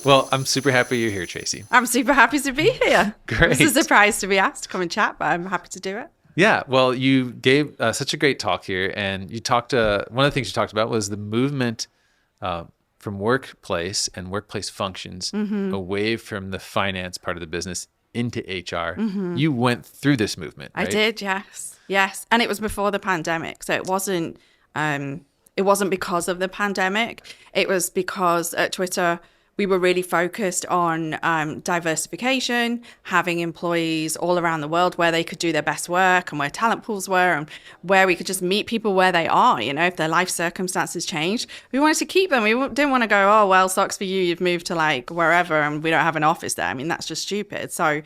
Well, I'm super happy you're here, Tracy. I'm super happy to be here. Great. It's a surprise to be asked to come and chat, but I'm happy to do it. Yeah, well, you gave such a great talk here, and you talked. One of the things you talked about was the movement from workplace and workplace functions away from the finance part of the business into HR. You went through this movement, right? I did, yes, and it was before the pandemic, so it wasn't because of the pandemic. It was because at Twitter we were really focused on diversification, having employees all around the world where they could do their best work and where talent pools were and where we could just meet people where they are, if their life circumstances changed. We wanted to keep them. We didn't want to go, oh, well, sucks for you. You've moved to like wherever and we don't have an office there. I mean, that's just stupid. So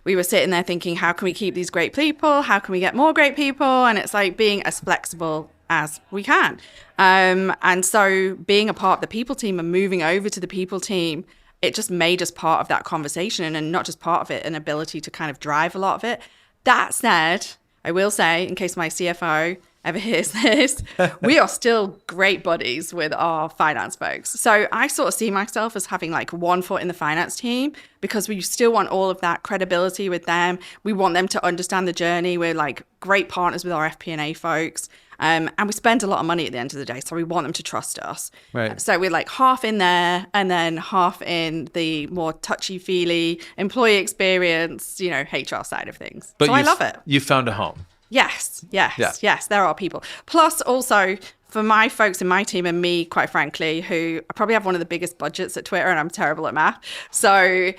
we were sitting there thinking, how can we keep these great people? How can we get more great people? And it's like being as flexible as we can. And so being a part of the people team and moving over to the people team, it just made us part of that conversation, and not just part of it, an ability to kind of drive a lot of it. That said, I will say, in case my CFO ever hears this, we are still great buddies with our finance folks. So I sort of see myself as having like one foot in the finance team because we still want all of that credibility with them. We want them to understand the journey. We're like great partners with our FP&A folks. And we spend a lot of money at the end of the day, so we want them to trust us. Right. So we're like half in there and then half in the more touchy-feely employee experience, HR side of things. But so I love it. You found a home. Yes. There are people. Plus, also, for my folks in my team and me, quite frankly, who probably have one of the biggest budgets at Twitter, and I'm terrible at math. So,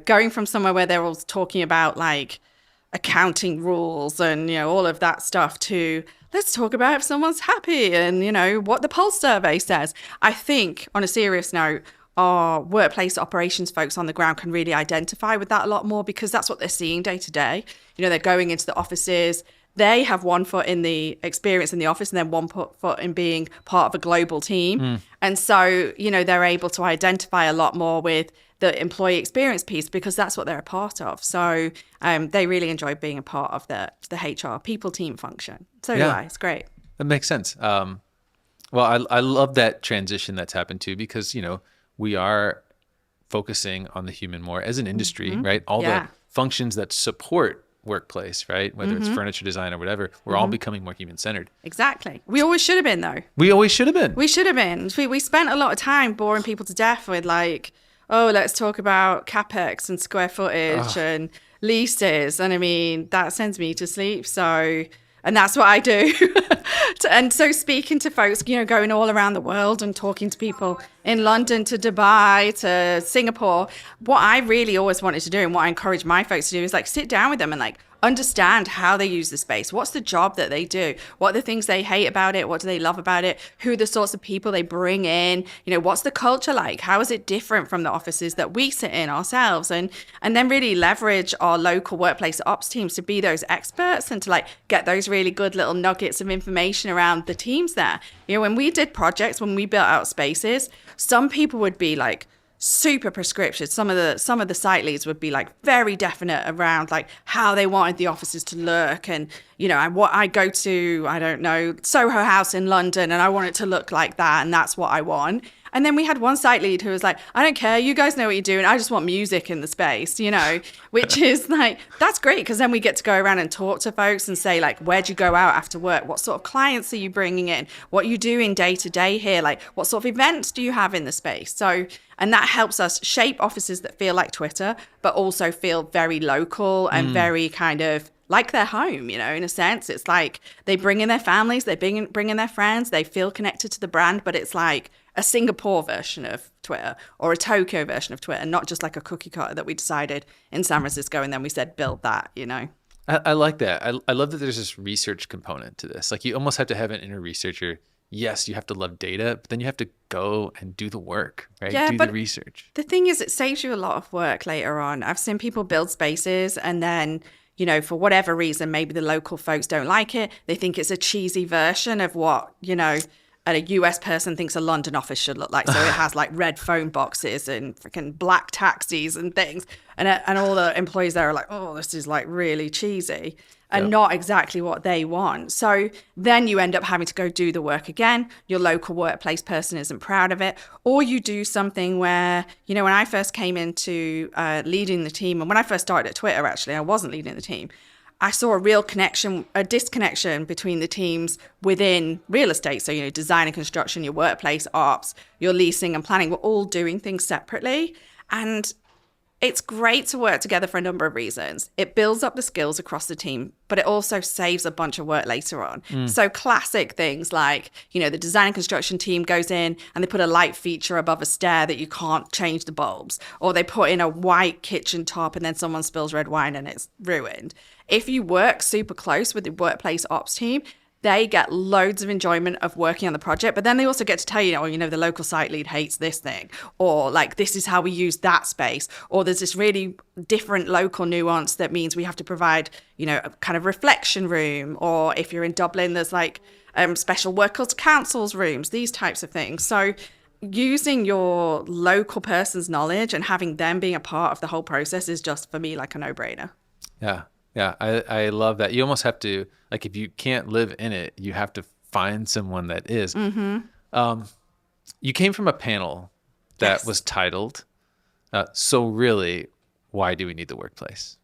going from somewhere where they're all talking about like accounting rules and, all of that stuff to let's talk about if someone's happy and, what the Pulse survey says. I think, on a serious note, our workplace operations folks on the ground can really identify with that a lot more because that's what they're seeing day to day. They're going into the offices. They have one foot in the experience in the office and then one foot in being part of a global team. And so, they're able to identify a lot more with the employee experience piece because that's what they're a part of. So they really enjoy being a part of the HR people team function. So do I. It's great. That makes sense. Well, I love that transition that's happened too because, we are focusing on the human more as an industry, right? All the functions that support workplace, right? Whether it's furniture design or whatever, we're all becoming more human-centered. Exactly. We always should have been, though. We always should have been. We should have been. We spent a lot of time boring people to death with like, oh, let's talk about CapEx and square footage and leases. And I mean, that sends me to sleep. So, and that's what I do. And so speaking to folks, going all around the world and talking to people in London to Dubai to Singapore, what I really always wanted to do and what I encourage my folks to do is like sit down with them and like understand how they use the space. What's the job that they do? What are the things they hate about it? What do they love about it? Who are the sorts of people they bring in? What's the culture like? How is it different from the offices that we sit in ourselves? And then really leverage our local workplace ops teams to be those experts and to like get those really good little nuggets of information around the teams there. When we did projects, when we built out spaces, some people would be like super prescriptive. Some of the site leads would be like very definite around like how they wanted the offices to look, and I go to, I don't know, Soho House in London and I want it to look like that and that's what I want. And then we had one site lead who was like, I don't care, you guys know what you're doing, I just want music in the space, which is like, that's great because then we get to go around and talk to folks and say like, where'd you go out after work? What sort of clients are you bringing in? What are you doing day to day here? Like, what sort of events do you have in the space? So, and that helps us shape offices that feel like Twitter, but also feel very local and very kind of like their home, in a sense. It's like they bring in their families, they bring in their friends, they feel connected to the brand, but it's like a Singapore version of Twitter or a Tokyo version of Twitter, not just like a cookie cutter that we decided in San Francisco and then we said, build that, I like that. I love that there's this research component to this. Like you almost have to have an inner researcher. Yes, you have to love data, but then you have to go and do the work, right? Yeah, do but the research. The thing is, it saves you a lot of work later on. I've seen people build spaces and then, for whatever reason, maybe the local folks don't like it. They think it's a cheesy version of what, a US person thinks a London office should look like. So it has like red phone boxes and freaking black taxis and things. And all the employees there are like, oh, this is like really cheesy. and not exactly what they want. So then you end up having to go do the work again. Your local workplace person isn't proud of it. Or you do something where, you know, when I first came into leading the team, and when I first started at Twitter, actually, I wasn't leading the team. I saw a real disconnection between the teams within real estate. So, you know, design and construction, your workplace ops, your leasing and planning, we're all doing things separately. And it's great to work together for a number of reasons. It builds up the skills across the team, but it also saves a bunch of work later on. So classic things like, you know, the design and construction team goes in and they put a light feature above a stair that you can't change the bulbs, or they put in a white kitchen top and then someone spills red wine and it's ruined. If you work super close with the workplace ops team, they get loads of enjoyment of working on the project, but then they also get to tell you, oh, you know, the local site lead hates this thing, or like, this is how we use that space, or there's this really different local nuance that means we have to provide, you know, a kind of reflection room, or if you're in Dublin, there's like special workers councils rooms, these types of things. So using your local person's knowledge and having them being a part of the whole process is just, for me, like a no-brainer. Yeah. Yeah, I love that. You almost have to, like, if you can't live in it, you have to find someone that is. You came from a panel that was titled, So Really, Why Do We Need the Workplace?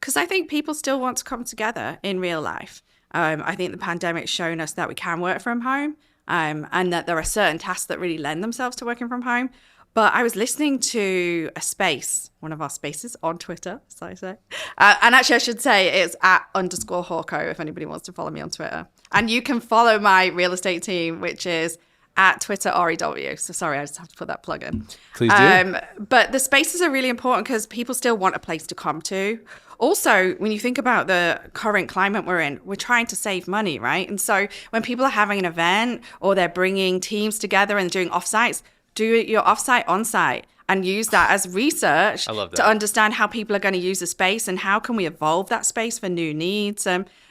Because I think people still want to come together in real life. I think the pandemic's shown us that we can work from home, and that there are certain tasks that really lend themselves to working from home. But I was listening to a space, one of our spaces on Twitter, so I say. And actually, I should say it's @_Hawko if anybody wants to follow me on Twitter. And you can follow my real estate team, which is @TwitterREW. So sorry, I just have to put that plug in. Please do. But the spaces are really important because people still want a place to come to. Also, when you think about the current climate we're in, we're trying to save money, right? And so when people are having an event or they're bringing teams together and doing offsites, do your offsite on-site and use that as research to understand how people are going to use the space and how can we evolve that space for new needs.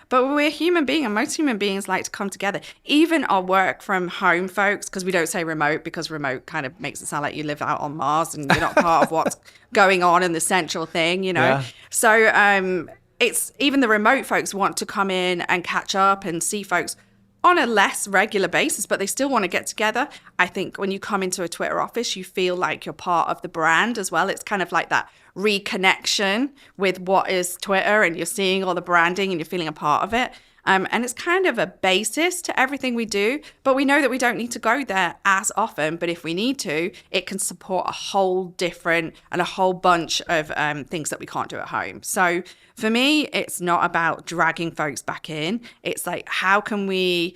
But we're human beings, and most human beings like to come together. Even our work from home folks, because we don't say remote because remote kind of makes it sound like you live out on Mars and you're not part of what's going on in the central thing, you know. Yeah. So it's even the remote folks want to come in and catch up and see folks on a less regular basis, but they still want to get together. I think when you come into a Twitter office, you feel like you're part of the brand as well. It's kind of like that reconnection with what is Twitter, and you're seeing all the branding and you're feeling a part of it. And it's kind of a basis to everything we do, but we know that we don't need to go there as often. But if we need to, it can support a whole different and a whole bunch of things that we can't do at home. So for me, it's not about dragging folks back in. It's like, how can we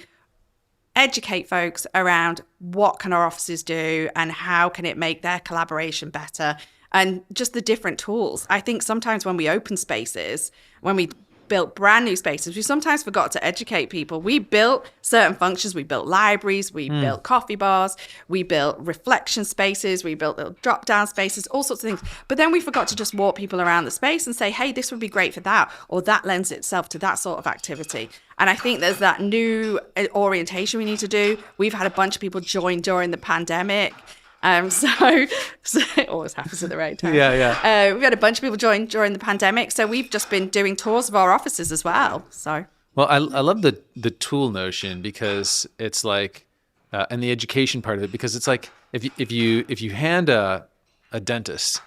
educate folks around what can our offices do and how can it make their collaboration better, and just the different tools. I think sometimes when we open spaces, when we built brand new spaces, we sometimes forgot to educate people. We built certain functions. We built libraries, we built coffee bars, we built reflection spaces, we built little drop down spaces, all sorts of things. But then we forgot to just walk people around the space and say, hey, this would be great for that, or that lends itself to that sort of activity. And I think there's that new orientation we need to do. We've had a bunch of people join during the pandemic. So it always happens at the right time. Yeah. We've had a bunch of people join during the pandemic, so we've just been doing tours of our offices as well. So, well, I love the tool notion, because it's like, and the education part of it, because it's like if you hand a dentist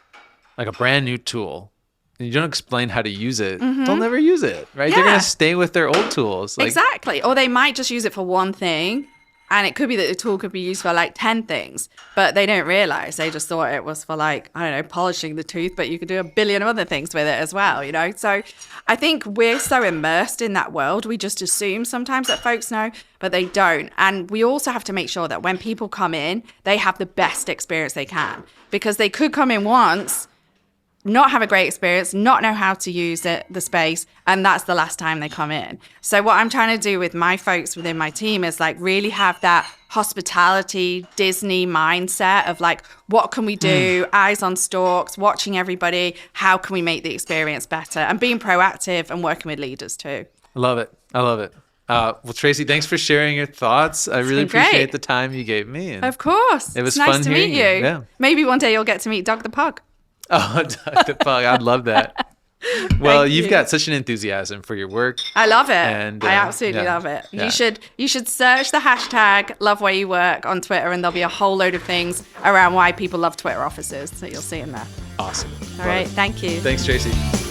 like a brand new tool and you don't explain how to use it, they'll never use it, right? Yeah. They're gonna stay with their old tools. Exactly, or they might just use it for one thing. And it could be that the tool could be used for like 10 things, but they don't realize. They just thought it was for like, I don't know, polishing the tooth, but you could do a billion other things with it as well, you know? So I think we're so immersed in that world. We just assume sometimes that folks know, but they don't. And we also have to make sure that when people come in, they have the best experience they can, because they could come in once, not have a great experience, not know how to use the space, and that's the last time they come in. So what I'm trying to do with my folks within my team is like really have that hospitality Disney mindset of like, what can we do? Eyes on stalks, watching everybody. How can we make the experience better? And being proactive and working with leaders too. I love it. Well, Tracy, thanks for sharing your thoughts. I really appreciate the time you gave me. And of course. It was nice fun to hearing meet you. Yeah. Maybe one day you'll get to meet Doug the Pug. Oh, Doug the Pug. I'd love that. Well, you've got such an enthusiasm for your work. I love it. And I absolutely love it. You should search the hashtag love where you work on Twitter, and there'll be a whole load of things around why people love Twitter offices that you'll see in there. Awesome. All right. Thank you. Thanks, Tracy.